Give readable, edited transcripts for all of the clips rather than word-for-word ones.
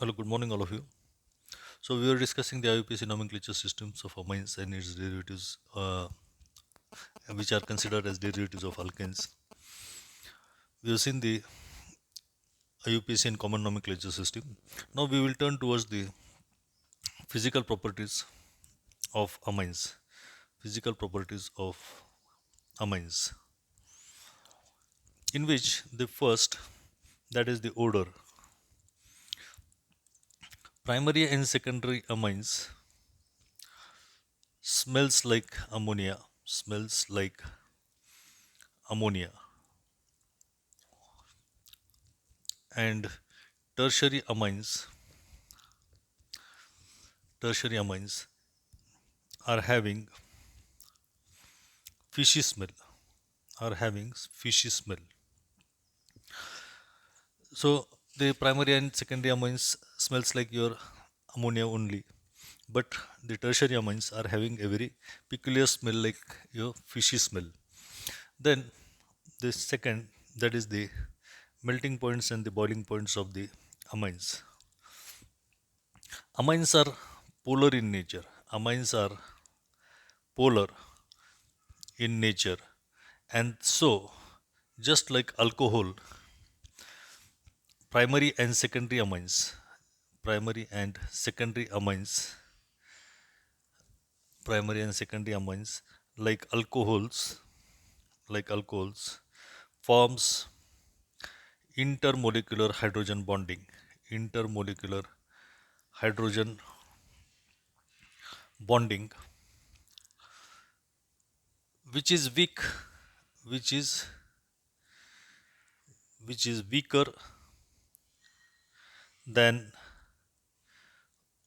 Hello, good morning, all of you. So we were discussing the IUPAC nomenclature systems of amines and its derivatives, which are considered as derivatives of alkanes. We have seen the IUPAC and common nomenclature system. Now we will turn towards the physical properties of amines. Physical properties of amines, in which the first, that is the odor. Primary and secondary amines smells like ammonia. Smells like ammonia, and tertiary amines. Tertiary amines are having fishy smell. Are having fishy smell. So the primary and secondary amines smells like your ammonia only, but the tertiary amines are having a very peculiar smell like your fishy smell. Then the second, that is the melting points and the boiling points of the amines. Amines are polar in nature. Amines are polar in nature, and so just like alcohol, primary and secondary amines, primary and secondary amines, primary and secondary amines, like alcohols, like alcohols, forms intermolecular hydrogen bonding, intermolecular hydrogen bonding, which is weak, which is which is weaker than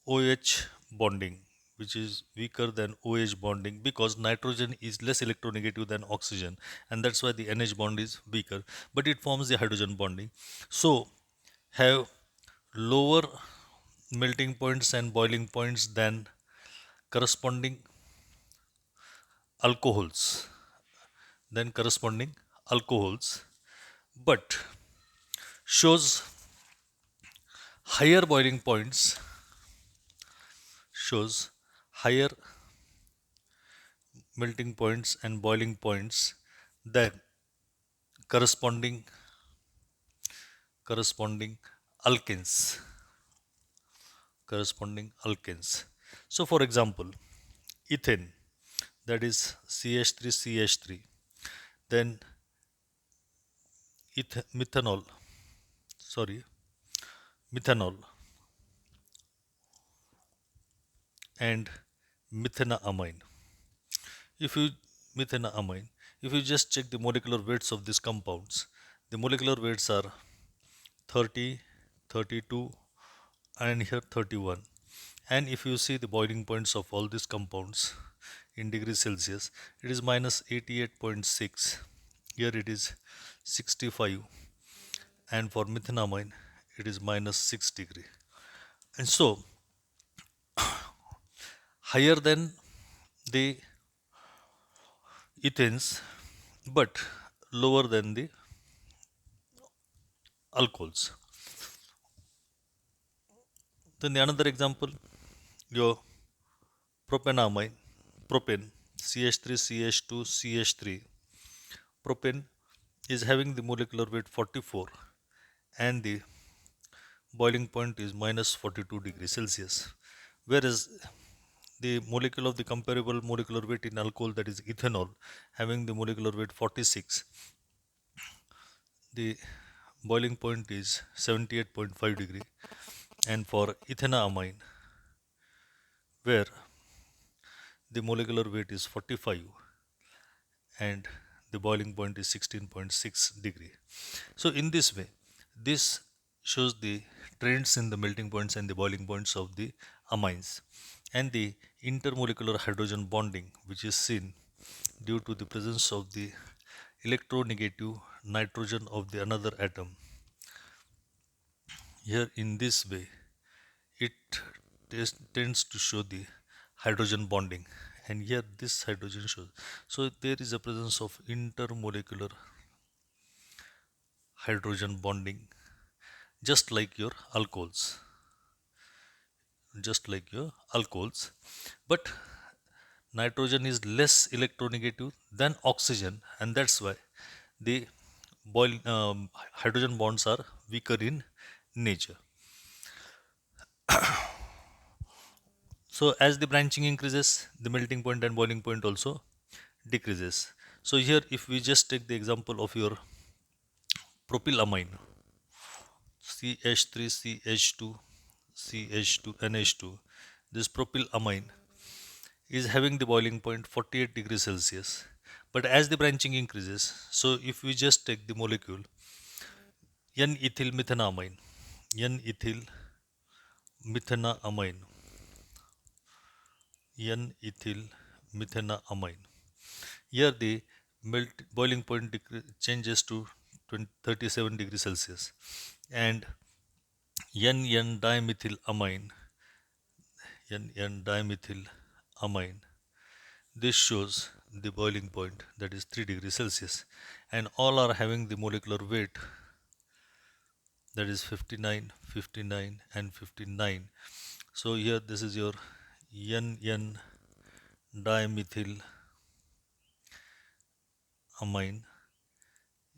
OH bonding, which is weaker than OH bonding, because nitrogen is less electronegative than oxygen, and that's why the NH bond is weaker, but it forms the hydrogen bonding. So have lower melting points and boiling points than corresponding alcohols, than corresponding alcohols, but shows higher boiling points, shows higher melting points and boiling points than corresponding corresponding alkanes, corresponding alkanes. So for example, ethane, that is CH3CH3, then methanol, sorry, methanol and methenamine. If you methenamine, if you just check the molecular weights of these compounds, the molecular weights are 30, 32, and here 31. And if you see the boiling points of all these compounds in degrees Celsius, it is minus 88.6. Here it is 65, and for methenamine it is minus 6 degree. And so higher than the ethanes, but lower than the alcohols. Then the another example, your propanamine, propane, CH3, CH2, CH3. Propane is having the molecular weight 44, and the boiling point is minus 42 degrees Celsius. Whereas the molecule of the comparable molecular weight in alcohol, that is ethanol, having the molecular weight 46, the boiling point is 78.5 degree. And for ethanamine, where the molecular weight is 45 and the boiling point is 16.6 degree. So in this way, this shows the trends in the melting points and the boiling points of the amines, and the intermolecular hydrogen bonding, which is seen due to the presence of the electronegative nitrogen of the another atom. Here in this way, it tends to show the hydrogen bonding, and here this hydrogen shows. So there is a presence of intermolecular hydrogen bonding, just like your alcohols. just like your alcohols. But nitrogen is less electronegative than oxygen, and that's why the hydrogen bonds are weaker in nature. So as the branching increases, the melting point and boiling point also decreases. So here, if we just take the example of your propylamine, CH3, CH2, CH2, NH2, this propylamine is having the boiling point 48 degrees Celsius. But as the branching increases, so if we just take the molecule N-ethyl methanamine, N-ethyl methanamine, N-ethyl methanamine. Here the boiling point changes to 37 degrees Celsius, and N dimethylamine, N dimethylamine. This shows the boiling point, that is 3 degrees Celsius, and all are having the molecular weight, that is 59, 59, and 59. So here this is your N dimethylamine.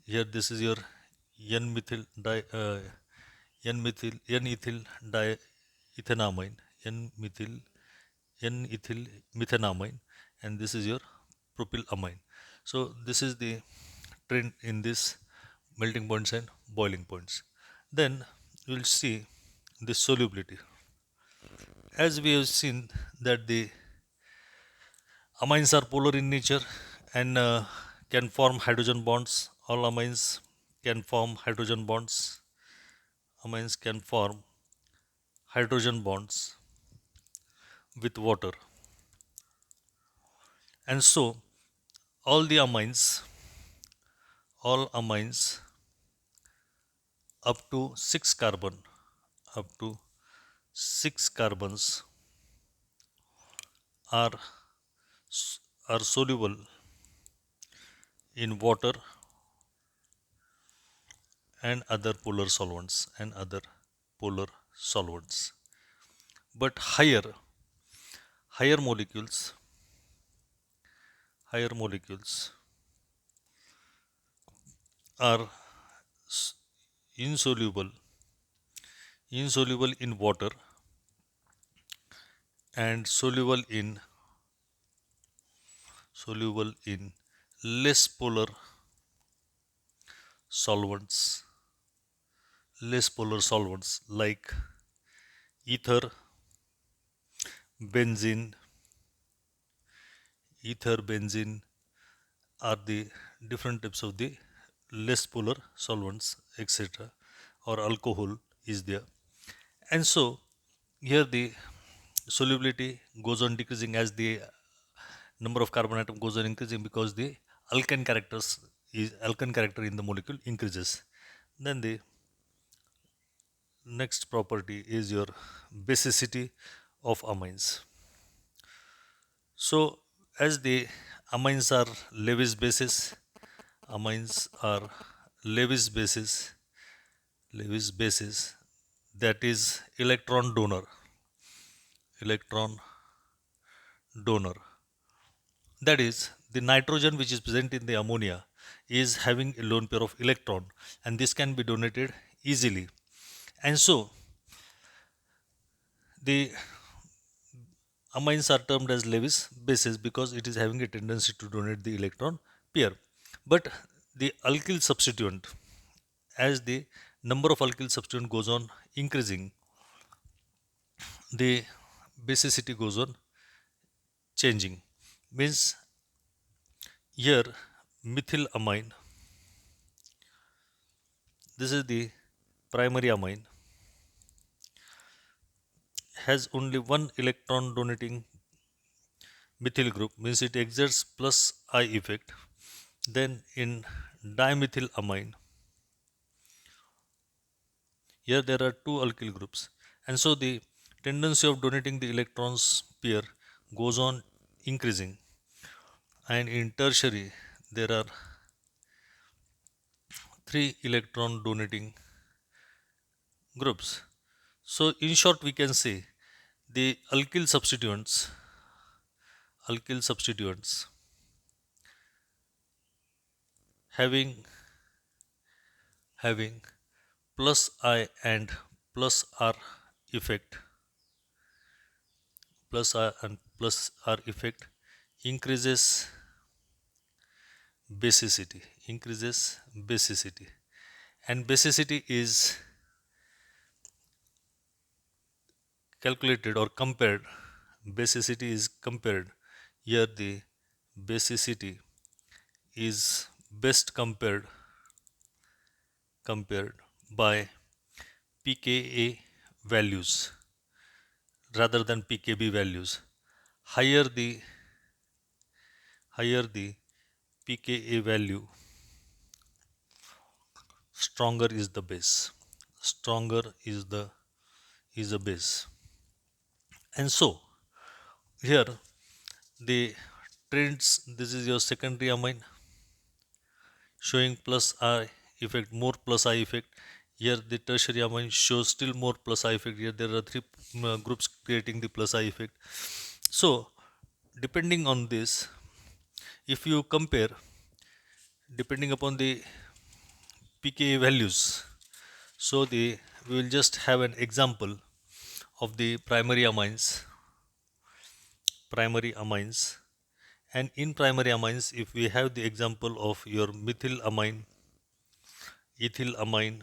Here this is your N methyl di N methyl N ethyl diethanamine, N methyl N ethyl methanamine, and this is your propylamine. So this is the trend in this melting points and boiling points. Then you will see the solubility. As we have seen that the amines are polar in nature and can form hydrogen bonds. All amines can form hydrogen bonds. Amines can form hydrogen bonds with water. And so all the amines, all amines up to 6 carbon, up to 6 carbons are are soluble in water and other polar solvents. But higher molecules, higher molecules are insoluble, insoluble in water and soluble in less polar solvents, less polar solvents like ether, benzene, ether, benzene are the different types of the less polar solvents, etc., or alcohol is there. And so here the solubility goes on decreasing as the number of carbon atom goes on increasing, because the alkane character in the molecule increases. Then the next property is your basicity of amines. So as the amines are Lewis bases, amines are Lewis bases, Lewis bases, that is electron donor. That is, the nitrogen which is present in the ammonia is having a lone pair of electron, and this can be donated easily. And so the amines are termed as Lewis bases because it is having a tendency to donate the electron pair. But the alkyl substituent, as the number of alkyl substituent goes on increasing, the basicity goes on changing. Means here methylamine, this is the primary amine, has only one electron donating methyl group, means it exerts plus I effect. Then in dimethylamine, here there are two alkyl groups, and so the tendency of donating the electrons pair goes on increasing. And in tertiary, there are three electron donating groups. So in short, we can say The alkyl substituents having plus I and plus R effect, plus I and plus R effect increases basicity, and basicity is calculated or compared. Basicity is compared. Here the basicity is best compared by pKa values rather than pKb values. Higher the higher the pKa value, stronger is the base. Stronger is the base. And so here the trends, this is your secondary amine showing plus I effect, more plus I effect. Here the tertiary amine shows still more plus I effect. Here there are three groups creating the plus I effect. So depending on this, if you compare depending upon the pKa values, so we will just have an example of the primary amines. And in primary amines, if we have the example of your methylamine, ethylamine,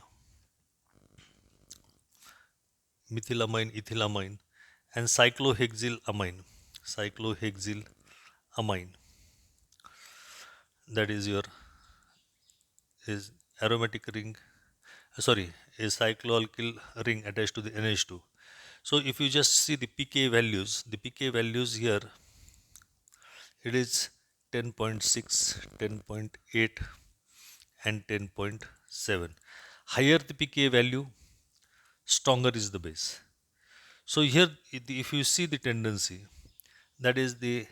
ethylamine, and cyclohexylamine, that is your is aromatic ring, a cycloalkyl ring attached to the NH2. So if you just see the pK values here, it is 10.6, 10.8, and 10.7. Higher the pKa value, stronger is the base. So here, if you see the tendency, that is the